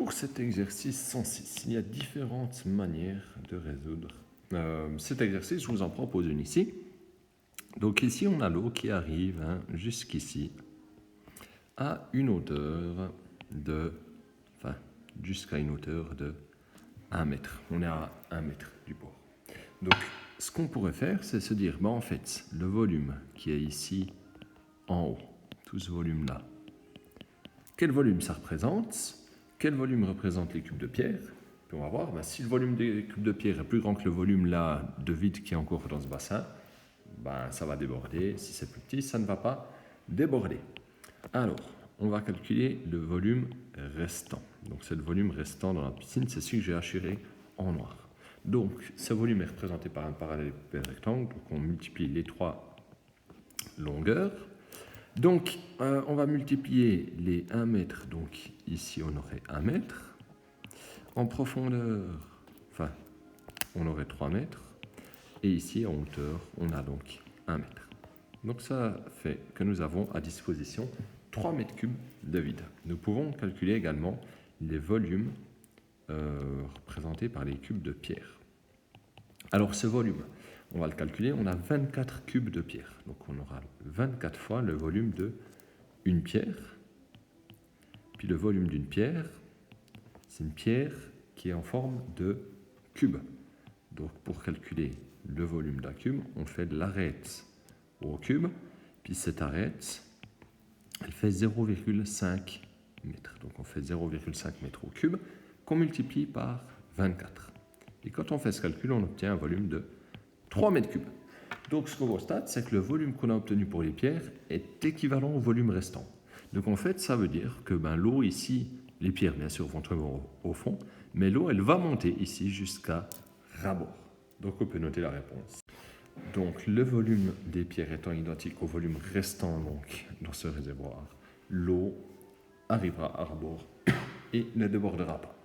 pour cet exercice 106, il y a différentes manières de résoudre cet exercice. Je vous en propose une ici. Donc ici, on a l'eau qui arrive jusqu'ici à une hauteur de, jusqu'à une hauteur de 1 mètre. On est à 1 mètre du bord. Donc, ce qu'on pourrait faire, c'est se dire, en fait, le volume qui est ici en haut, tout ce volume-là, quel volume ça représente? Quel volume représente les cubes de pierre? Puis on va voir, si le volume des cubes de pierre est plus grand que le volume là de vide qui est encore dans ce bassin, ça va déborder. Si c'est plus petit, ça ne va pas déborder. Alors, on va calculer le volume restant. Donc, c'est le volume restant dans la piscine, c'est celui que j'ai assuré en noir. Donc, ce volume est représenté par un parallélépipède rectangle. Donc, on multiplie les trois longueurs. Donc, on va multiplier les 1 mètre. Donc, ici, on aurait 1 mètre. En profondeur, on aurait 3 mètres. Et ici, en hauteur, on a donc 1 mètre. Donc, ça fait que nous avons à disposition 3 mètres cubes de vide. Nous pouvons calculer également les volumes représentés par les cubes de pierre. Alors, ce volume, on va le calculer. On a 24 cubes de pierre. Donc, on aura 24 fois le volume d'une pierre. Puis, le volume d'une pierre, c'est une pierre qui est en forme de cube. Donc, pour calculer le volume d'un cube, on fait de l'arête au cube. Puis, cette arête, elle fait 0,5 mètres. Donc, on fait 0,5 mètres au cube qu'on multiplie par 24. Et quand on fait ce calcul, on obtient un volume de 3 mètres cubes. Donc, ce qu'on constate, c'est que le volume qu'on a obtenu pour les pierres est équivalent au volume restant. Donc, en fait, ça veut dire que l'eau ici, les pierres, bien sûr, vont tomber au fond, mais l'eau, elle va monter ici jusqu'à ras-bord. Donc, on peut noter la réponse. Donc, le volume des pierres étant identique au volume restant dans ce réservoir, l'eau arrivera à ras-bord et ne débordera pas.